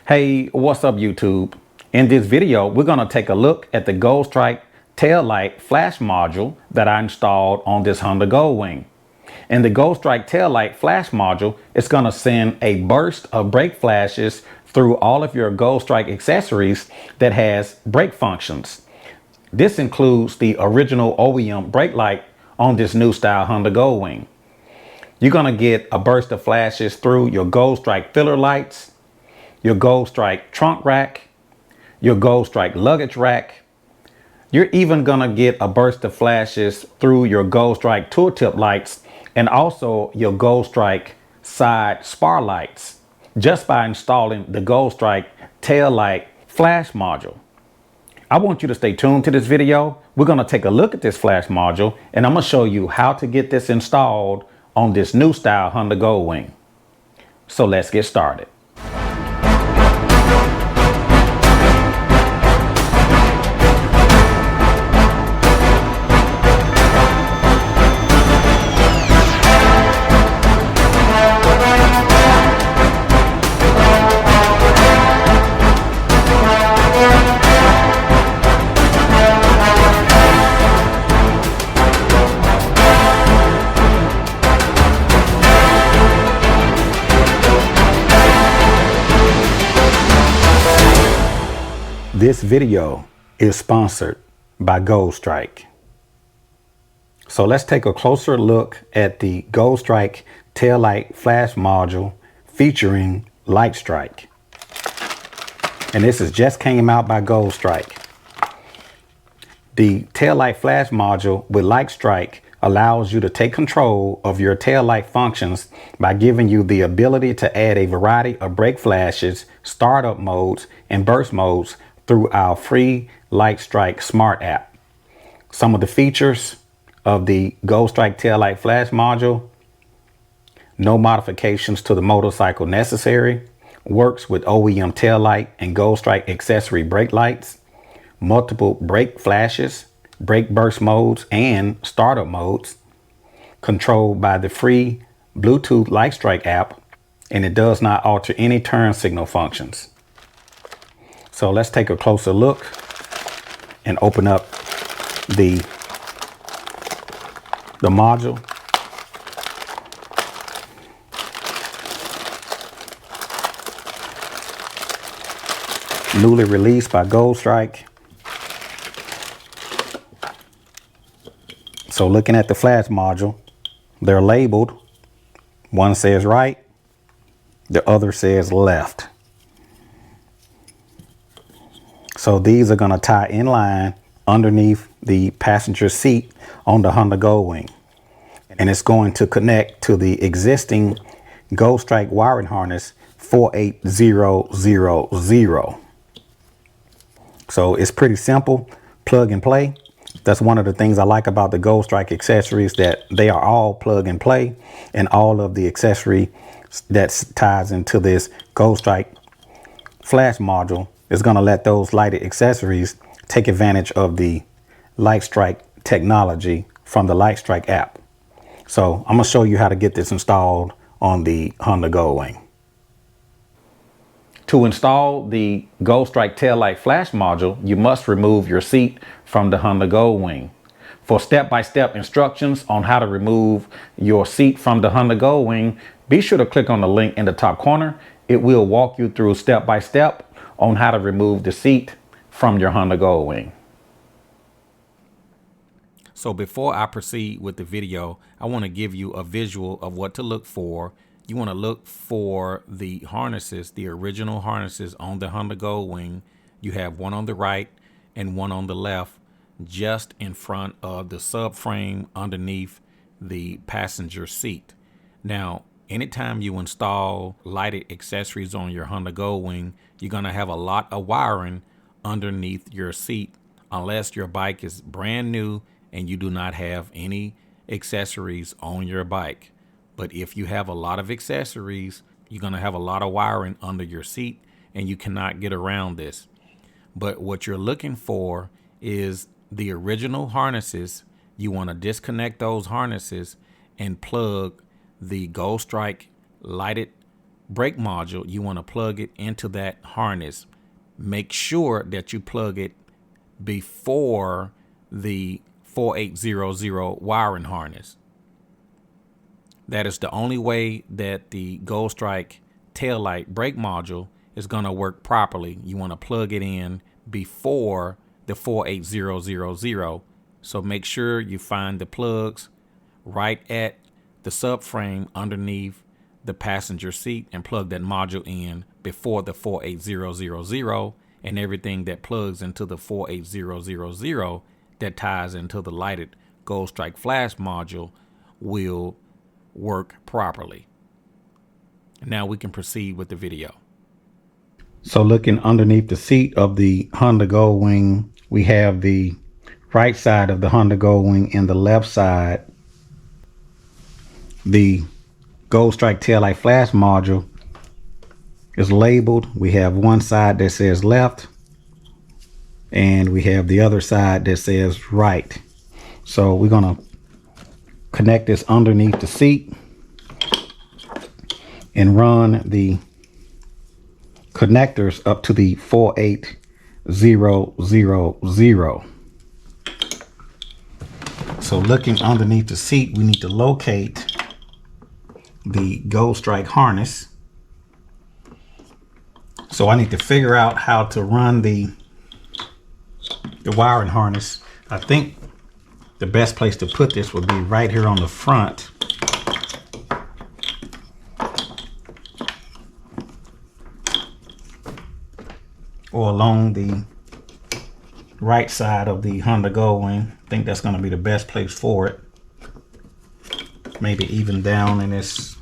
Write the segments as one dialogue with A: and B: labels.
A: Hey, what's up YouTube? In this video, we're going to take a look at the Goldstrike taillight flash module that I installed on this Honda Goldwing. In the Goldstrike taillight flash module, it's going to send a burst of brake flashes through all of your Goldstrike accessories that has brake functions. This includes the original OEM brake light on this new style Honda Goldwing. You're going to get a burst of flashes through your Goldstrike filler lights, your Goldstrike trunk rack, your Goldstrike luggage rack. You're even gonna get a burst of flashes through your Goldstrike tooltip lights and also your Goldstrike side spar lights just by installing the Goldstrike taillight flash module. I want you to stay tuned to this video. We're gonna take a look at this flash module and I'm gonna show you how to get this installed on this new style Honda Goldwing. So let's get started. This video is sponsored by Goldstrike. So let's take a closer look at the Goldstrike taillight flash module featuring Lightstrike. And this has just came out by Goldstrike. The taillight flash module with Lightstrike allows you to take control of your taillight functions by giving you the ability to add a variety of brake flashes, startup modes, and burst modes through our free Lightstrike Smart app. Some of the features of the Goldstrike taillight flash module: no modifications to the motorcycle necessary, works with OEM taillight and Goldstrike accessory brake lights, multiple brake flashes, brake burst modes, and startup modes, controlled by the free Bluetooth Lightstrike app, and it does not alter any turn signal functions. So let's take a closer look and open up the module. Newly released by Goldstrike. So looking at the flash module, they're labeled. One says right, the other says left. So these are going to tie in line underneath the passenger seat on the Honda Goldwing. And it's going to connect to the existing Goldstrike wiring harness 48000. So it's pretty simple, plug and play. That's one of the things I like about the Goldstrike accessories, that they are all plug and play, and all of the accessory that ties into this Goldstrike flash module is going to let those lighted accessories take advantage of the Lightstrike technology from the Lightstrike app. So I'm going to show you how to get this installed on the Honda Goldwing. To install the Goldstrike taillight flash module, you must remove your seat from the Honda Goldwing. For step-by-step instructions on how to remove your seat from the Honda Goldwing, be sure to click on the link in the top corner. It will walk you through step-by-step on how to remove the seat from your Honda Goldwing. So before I proceed with the video, I want to give you a visual of what to look for. You want to look for the harnesses, the original harnesses on the Honda Goldwing. You have one on the right and one on the left, just in front of the subframe underneath the passenger seat. Now, anytime you install lighted accessories on your Honda Goldwing, you're going to have a lot of wiring underneath your seat, unless your bike is brand new and you do not have any accessories on your bike. But if you have a lot of accessories, you're going to have a lot of wiring under your seat and you cannot get around this. But what you're looking for is the original harnesses. You want to disconnect those harnesses and plug the Goldstrike lighted brake module, you want to plug it into that harness. Make sure that you plug it before the 4800 wiring harness. That is the only way that the Goldstrike taillight brake module is going to work properly. You want to plug it in before the 48000. So make sure you find the plugs right at the subframe underneath the passenger seat and plug that module in before the 48000, and everything that plugs into the 48000 that ties into the lighted Goldstrike flash module will work properly. Now we can proceed with the video. So looking underneath the seat of the Honda Goldwing, we have the right side of the Honda Goldwing and the left side. The Goldstrike taillight flash module is labeled. We have one side that says left and we have the other side that says right. So we're going to connect this underneath the seat and run the connectors up to the 48000. So looking underneath the seat, we need to locate the Goldstrike harness. So I need to figure out how to run the wiring harness. I think the best place to put this would be right here on the front. Or along the right side of the Honda Goldwing. I think that's going to be the best place for it. Maybe even down in this.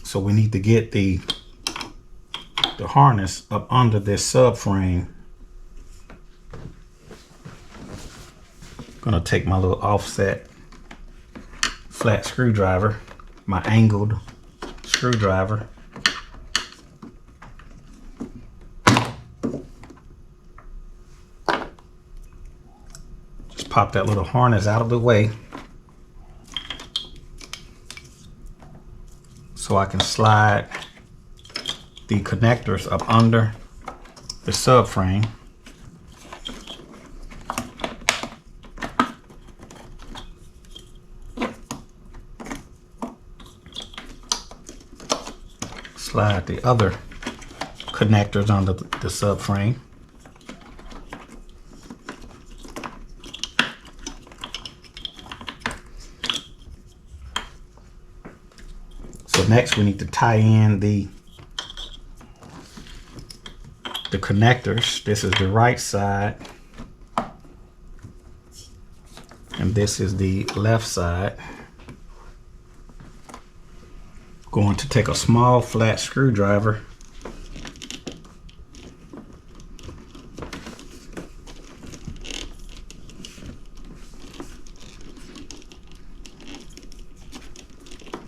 A: So we need to get the harness up under this subframe. Gonna take my little offset flat screwdriver, my angled screwdriver. Just pop that little harness out of the way so I can slide the connectors up under the subframe. Slide the other connectors under the subframe. So next we need to tie in the connectors. This is the right side and this is the left side. Going to take a small flat screwdriver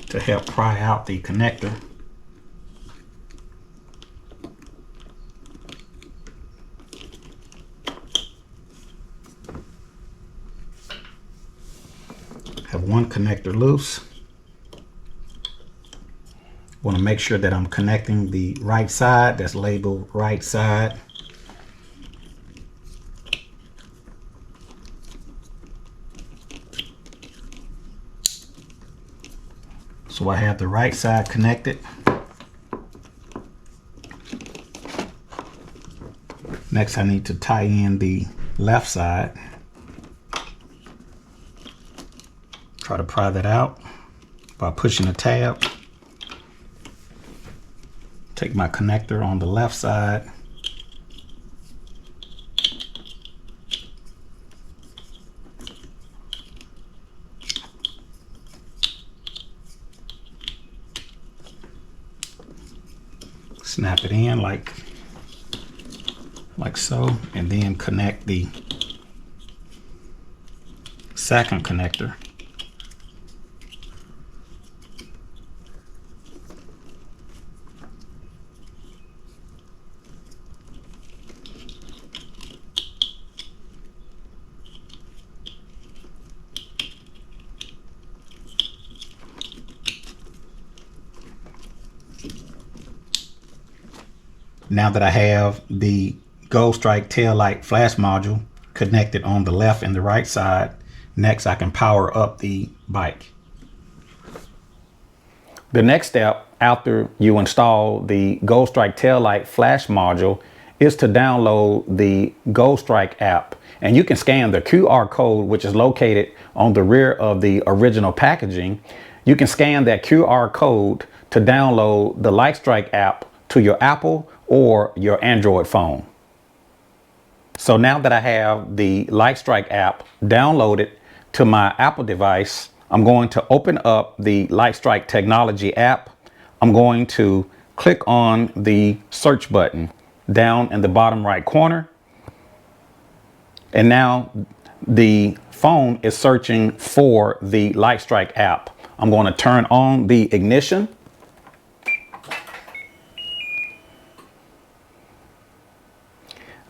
A: to help pry out the connector. Have one connector loose. Want to make sure that I'm connecting the right side that's labeled right side. So I have the right side connected. Next I need to tie in the left side. Try to pry that out by pushing the tab. Take my connector on the left side. Snap it in like so, and then connect the second connector. Now that I have the Goldstrike tail light flash module connected on the left and the right side, next I can power up the bike. The next step after you install the Goldstrike taillight flash module is to download the Goldstrike app. And you can scan the QR code, which is located on the rear of the original packaging. You can scan that QR code to download the Lightstrike app to your Apple or your Android phone. So now that I have the Lightstrike app downloaded to my Apple device, I'm going to open up the Lightstrike technology app. I'm going to click on the search button down in the bottom right corner. And now the phone is searching for the Lightstrike app. I'm going to turn on the ignition.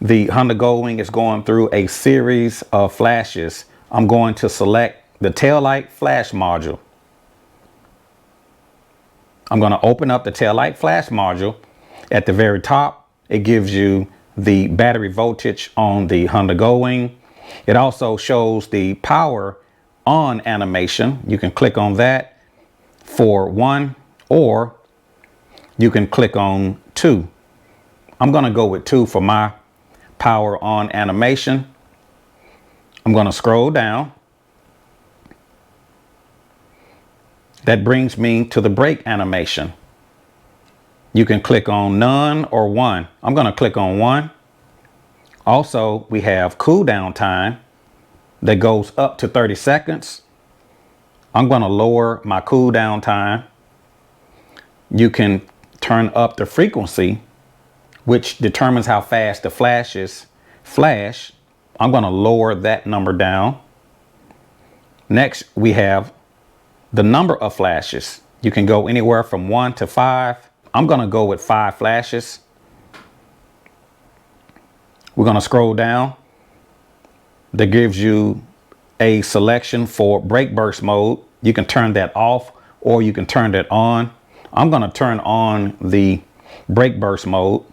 A: The Honda Goldwing is going through a series of flashes. I'm going to select the taillight flash module. I'm going to open up the taillight flash module. At the very top, it gives you the battery voltage on the Honda Goldwing. It also shows the power on animation. You can click on that for 1, or you can click on 2. I'm going to go with 2 for my power on animation. I'm going to scroll down. That brings me to the brake animation. You can click on none or 1. I'm going to click on 1. Also, we have cool down time that goes up to 30 seconds. I'm going to lower my cool down time. You can turn up the frequency, which determines how fast the flashes flash. I'm going to lower that number down. Next, we have the number of flashes. You can go anywhere from 1 to 5. I'm going to go with 5 flashes. We're going to scroll down. That gives you a selection for brake burst mode. You can turn that off or you can turn that on. I'm going to turn on the brake burst mode.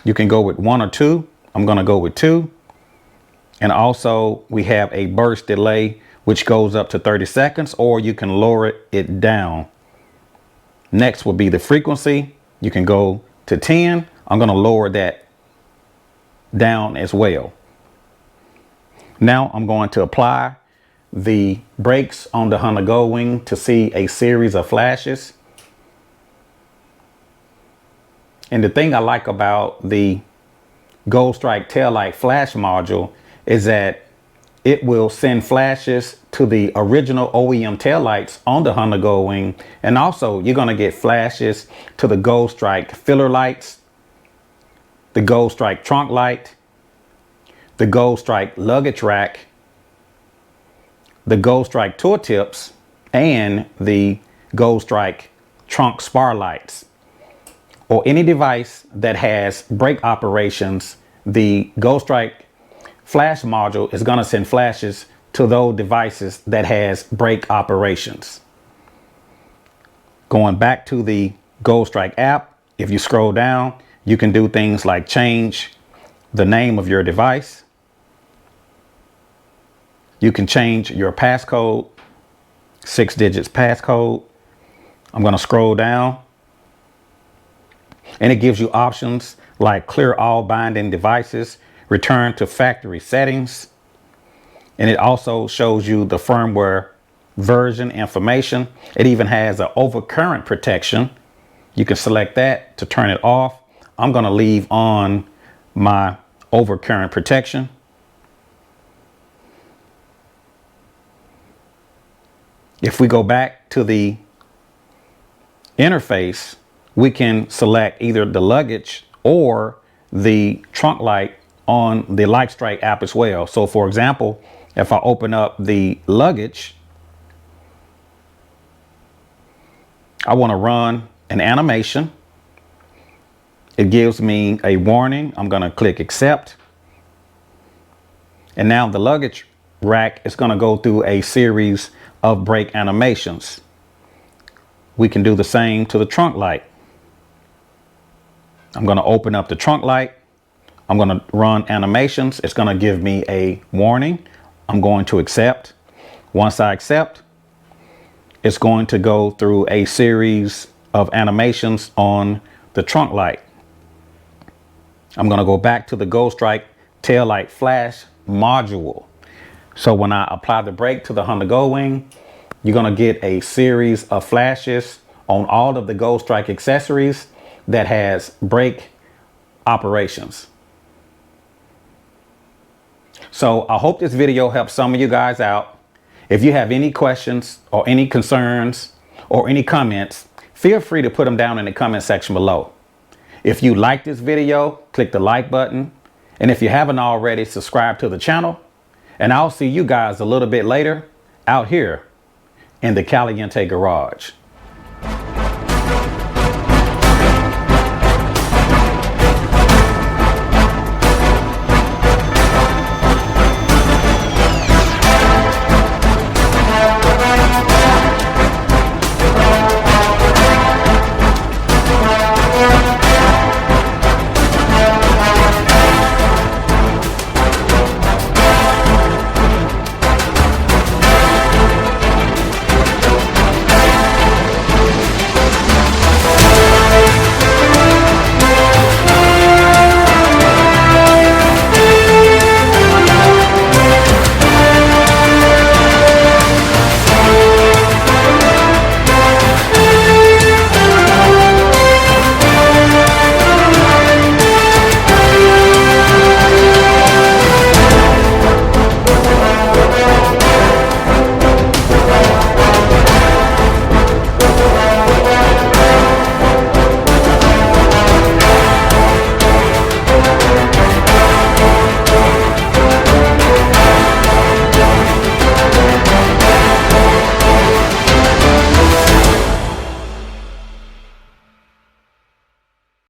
A: You can go with 1 or 2. I'm going to go with 2. And also we have a burst delay, which goes up to 30 seconds, or you can lower it down. Next will be the frequency. You can go to 10. I'm going to lower that down as well. Now I'm going to apply the brakes on the Honda Goldwing to see a series of flashes. And the thing I like about the Goldstrike taillight flash module is that it will send flashes to the original OEM taillights on the Honda Goldwing. And also you're going to get flashes to the Goldstrike filler lights, the Goldstrike trunk light, the Goldstrike luggage rack, the Goldstrike tooltips, and the Goldstrike trunk spar lights. Or any device that has brake operations, the Goldstrike flash module is going to send flashes to those devices that has brake operations. Going back to the Goldstrike app, if you scroll down, you can do things like change the name of your device. You can change your passcode, 6 digits passcode. I'm going to scroll down. And it gives you options like clear all binding devices, return to factory settings. And it also shows you the firmware version information. It even has an overcurrent protection. You can select that to turn it off. I'm going to leave on my overcurrent protection. If we go back to the interface, we can select either the luggage or the trunk light on the Lightstrike app as well. So for example, if I open up the luggage, I want to run an animation. It gives me a warning. I'm going to click accept. And now the luggage rack is going to go through a series of brake animations. We can do the same to the trunk light. I'm going to open up the trunk light. I'm going to run animations. It's going to give me a warning. I'm going to accept. Once I accept, it's going to go through a series of animations on the trunk light. I'm going to go back to the Goldstrike tail light flash module. So when I apply the brake to the Honda Gold Wing, you're going to get a series of flashes on all of the Goldstrike accessories that has brake operations. So I hope this video helps some of you guys out. If you have any questions or any concerns or any comments, feel free to put them down in the comment section below. If you like this video, click the like button. And if you haven't already, subscribe to the channel. And I'll see you guys a little bit later out here in the Caliente garage.